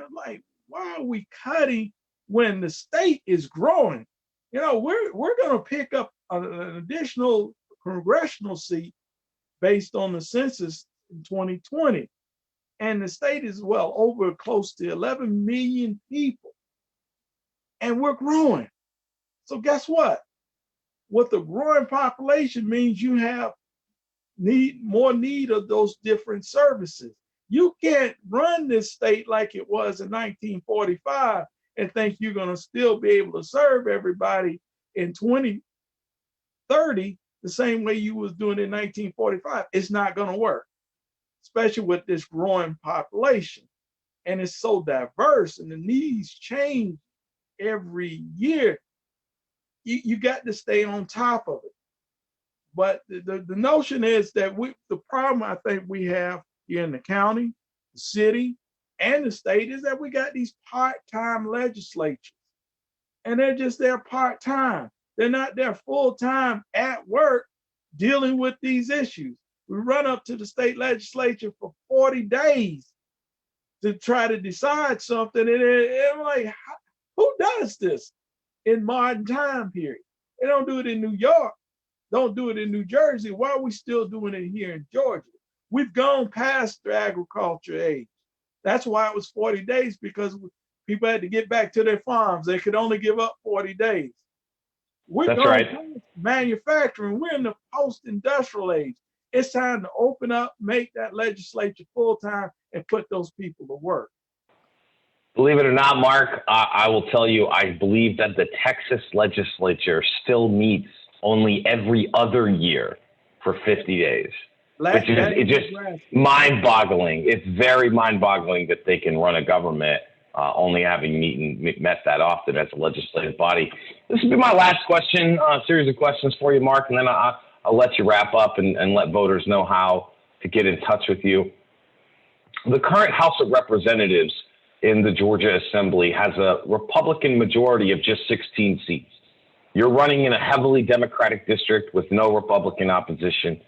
[SPEAKER 2] I'm like, why are we cutting when the state is growing? We're going to pick up an additional congressional seat based on the census in 2020. And the state is over close to 11 million people. And we're growing. So guess what? With the growing population means you have more need of those different services. You can't run this state like it was in 1945 and think you're going to still be able to serve everybody in 2030 the same way you was doing in 1945. It's not going to work, especially with this growing population. And it's so diverse and the needs change every year. You got to stay on top of it. But the notion is that the problem I think we have here in the county, the city, and the state is that we got these part-time legislatures. And they're just there part-time. They're not there full-time at work dealing with these issues. We run up to the state legislature for 40 days to try to decide something. And I'm like, who does this in modern time period? They don't do it in New York. Don't do it in New Jersey. Why are we still doing it here in Georgia? We've gone past the agriculture age. That's why it was 40 days, because people had to get back to their farms. They could only give up 40 days. We're going right. Past manufacturing. We're in the post-industrial age. It's time to open up, make that legislature full-time, and put those people to work.
[SPEAKER 1] Believe it or not, Mark, I will tell you, I believe that the Texas legislature still meets only every other year for 50 days. Which is just mind-boggling. It's very mind-boggling that they can run a government only having met that often as a legislative body. This will be my last question, series of questions for you, Mark, and then I'll let you wrap up and let voters know how to get in touch with you. The current House of Representatives in the Georgia Assembly has a Republican majority of just 16 seats. You're running in a heavily Democratic district with no Republican opposition.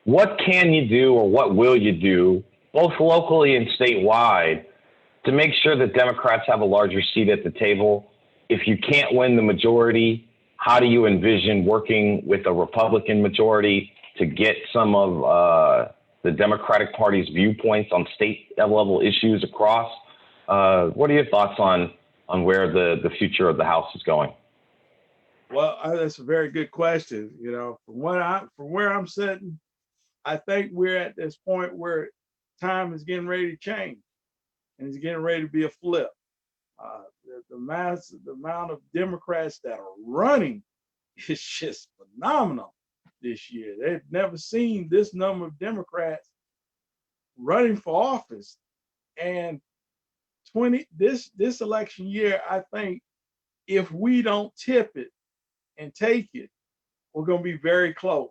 [SPEAKER 1] What can you do, or what will you do, both locally and statewide, to make sure that Democrats have a larger seat at the table? If you can't win the majority, how do you envision working with a Republican majority to get some of the Democratic Party's viewpoints on state level issues across? What are your thoughts on where the future of the House is going?
[SPEAKER 2] Well, that's a very good question. From where I'm sitting, I think we're at this point where time is getting ready to change, and it's getting ready to be a flip. The amount of Democrats that are running is just phenomenal this year. They've never seen this number of Democrats running for office. And this election year, I think if we don't tip it and take it, we're going to be very close.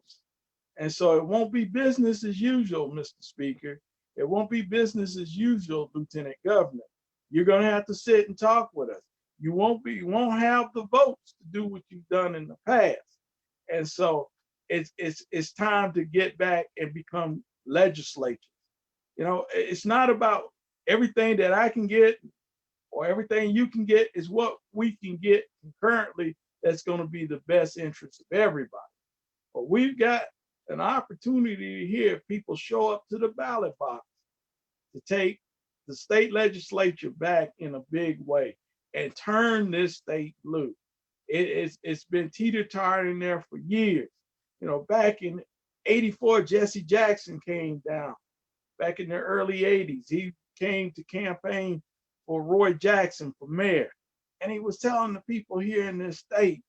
[SPEAKER 2] And so it won't be business as usual, Mr. Speaker. It won't be business as usual, Lieutenant Governor. You're going to have to sit and talk with us. You won't have the votes to do what you've done in the past. And so it's time to get back and become legislatures. It's not about everything that I can get or everything you can get. Is what we can get concurrently that's going to be the best interest of everybody. But we've got an opportunity here if people show up to the ballot box to take the state legislature back in a big way and turn this state blue. It's been teeter-tottering there for years. Back in '84, Jesse Jackson came down. Back in the early '80s, he came to campaign for Roy Jackson for mayor. And he was telling the people here in this state,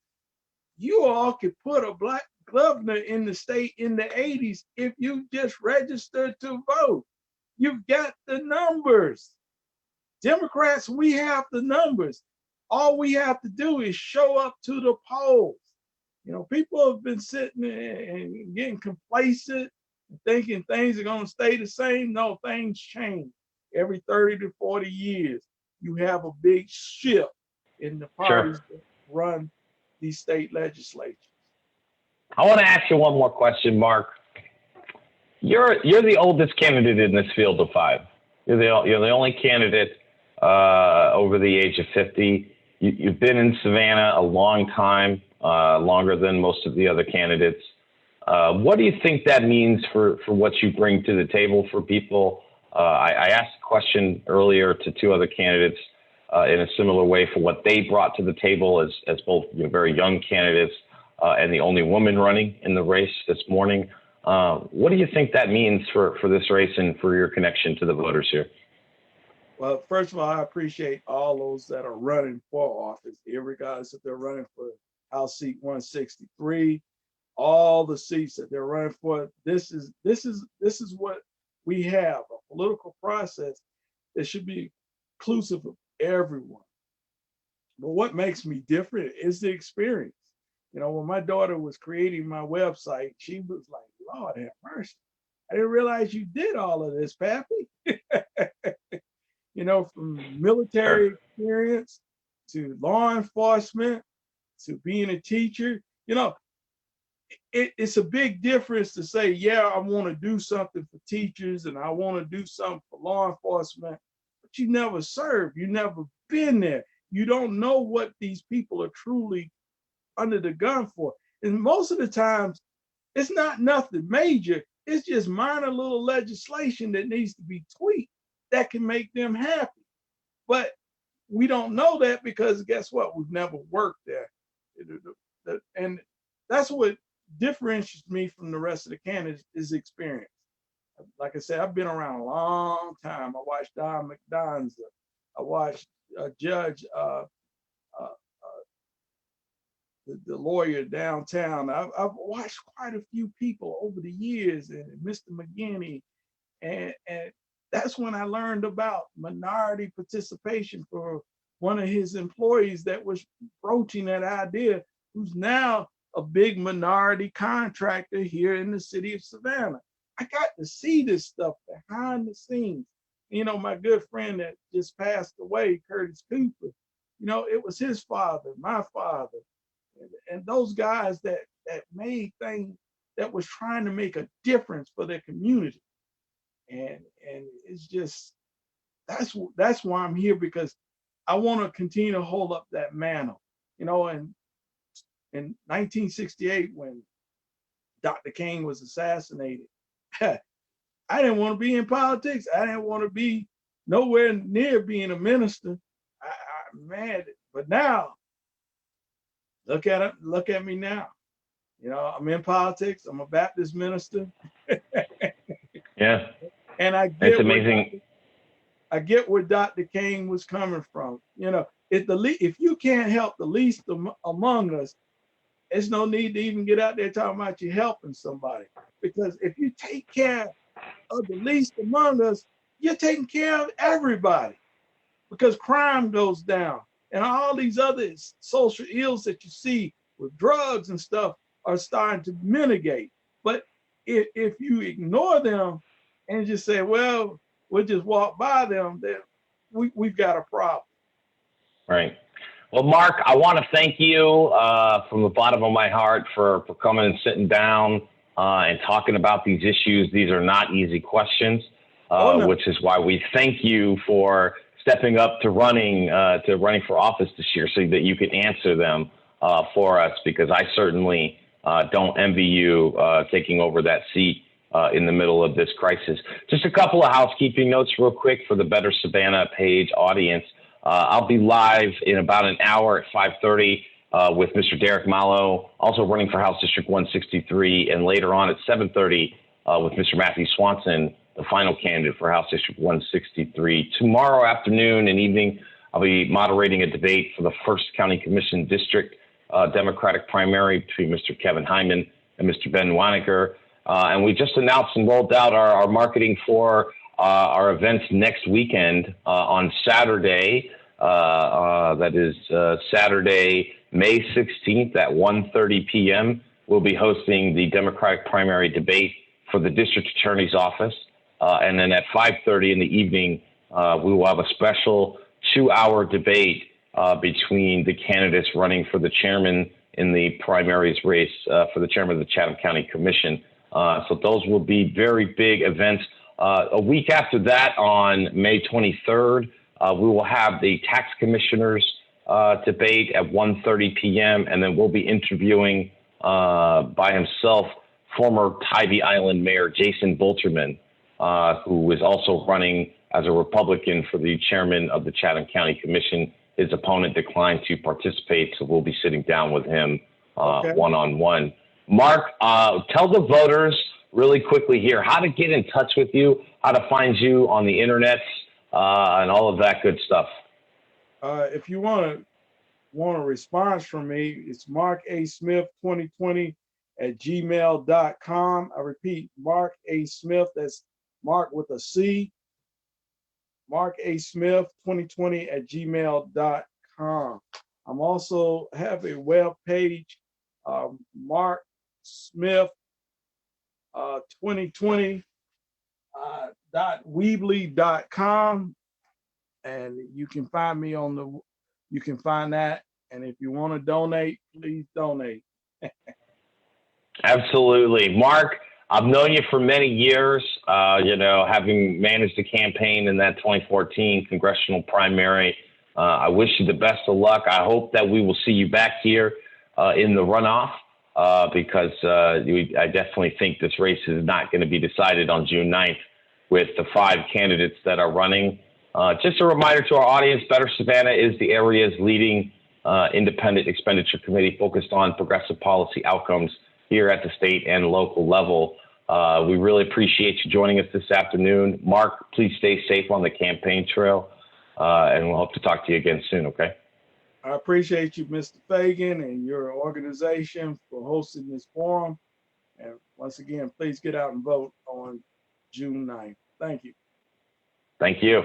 [SPEAKER 2] you all could put a black governor in the state in the '80s if you just registered to vote. You've got the numbers. Democrats, we have the numbers. All we have to do is show up to the polls. You know, people have been sitting and getting complacent, thinking things are going to stay the same. No, things change. Every 30 to 40 years, you have a big shift in the parties that run these state legislatures.
[SPEAKER 1] I want to ask you one more question, Mark. You're the oldest candidate in this field of five. You're the only candidate over the age of 50. You've been in Savannah a long time, longer than most of the other candidates. What do you think that means for what you bring to the table for people? I asked a question earlier to two other candidates in a similar way for what they brought to the table as both very young candidates and the only woman running in the race this morning. What do you think that means for this race and for your connection to the voters here?
[SPEAKER 2] Well, first of all, I appreciate all those that are running for office, regardless if they're running for House seat 163, all the seats that they're running for. This is what we have, a political process that should be inclusive of everyone. But what makes me different is the experience. You know, when my daughter was creating my website, she was like, Lord have mercy. I didn't realize you did all of this, Pappy. You know, from military experience to law enforcement to being a teacher, you know, it's a big difference to say, yeah, I want to do something for teachers and I want to do something for law enforcement, but you never served, you never been there. You don't know what these people are truly under the gun for. And most of the times, it's not nothing major. It's just minor little legislation that needs to be tweaked that can make them happy. But we don't know that because guess what? We've never worked there. And that's what differentiates me from the rest of the candidates is experience. Like I said, I've been around a long time. I watched Don McDonald. I watched Judge, the lawyer downtown. I've watched quite a few people over the years, and Mr. McGinney, and that's when I learned about minority participation for one of his employees that was broaching that idea, who's now a big minority contractor here in the city of Savannah. I got to see this stuff behind the scenes. You know, my good friend that just passed away, Curtis Cooper, you know, it was his father, my father, and those guys that made things, that was trying to make a difference for their community. And it's just, that's why I'm here, because I want to continue to hold up that mantle. You know, and in 1968, when Dr. King was assassinated, I didn't want to be in politics. I didn't want to be nowhere near being a minister. I'm mad, but now, look at me now. You know, I'm in politics. I'm a Baptist minister.
[SPEAKER 1] Yeah.
[SPEAKER 2] And I get, it's amazing. I get where Dr. King was coming from. You know, if you can't help the least among us, there's no need to even get out there talking about you helping somebody. Because if you take care of the least among us, you're taking care of everybody. Because crime goes down. And all these other social ills that you see with drugs and stuff are starting to mitigate. But if you ignore them and just say, well, we'll just walk by them, then we've got a problem.
[SPEAKER 1] Right. Well, Mark, I want to thank you from the bottom of my heart for coming and sitting down and talking about these issues. These are not easy questions, no. Which is why we thank you for stepping up to running for office this year so that you can answer them for us, because I certainly don't envy you taking over that seat in the middle of this crisis. Just a couple of housekeeping notes real quick for the Better Savannah page audience. I'll be live in about an hour at 5:30 with Mr. Derek Mallow, also running for House District 163, and later on at 7:30 with Mr. Matthew Swanson, the final candidate for House District 163. Tomorrow afternoon and evening, I'll be moderating a debate for the 1st County Commission District Democratic primary between Mr. Kevin Hyman and Mr. Ben Waneker. And we just announced and rolled out our marketing for our events next weekend on Saturday. That is Saturday, May 16th at 1:30 p.m. We'll be hosting the Democratic primary debate for the district attorney's office. And then at 5:30 in the evening, we will have a special 2-hour debate between the candidates running for the chairman in the primaries race for the chairman of the Chatham County Commission. So those will be very big events. A week after that, on May 23rd, we will have the tax commissioners debate at 1:30 p.m. And then we'll be interviewing by himself former Tybee Island Mayor Jason Bolterman, who is also running as a Republican for the chairman of the Chatham County Commission. His opponent declined to participate, so we'll be sitting down with him one-on-one. Mark, tell the voters really quickly here how to get in touch with you, how to find you on the internet, and all of that good stuff.
[SPEAKER 2] If you want a response from me, it's Marc A. Smith 2020 at gmail.com. I repeat, Marc A. Smith, that's Mark with a C, Marc A. Smith 2020 at gmail.com. I'm also have a web page, Marc Smith 2020 .weebly.com, and you can find me on the, you can find that. And if you want to donate, please donate.
[SPEAKER 1] Absolutely. Mark, I've known you for many years, you know, having managed the campaign in that 2014 congressional primary. I wish you the best of luck. I hope that we will see you back here in the runoff because I definitely think this race is not going to be decided on June 9th with the 5 candidates that are running. Just a reminder to our audience, Better Savannah is the area's leading independent expenditure committee focused on progressive policy outcomes here at the state and local level. We really appreciate you joining us this afternoon. Mark, please stay safe on the campaign trail, and we'll hope to talk to you again soon, okay?
[SPEAKER 2] I appreciate you, Mr. Fagan, and your organization for hosting this forum. And once again, please get out and vote on June 9th. Thank you.
[SPEAKER 1] Thank you.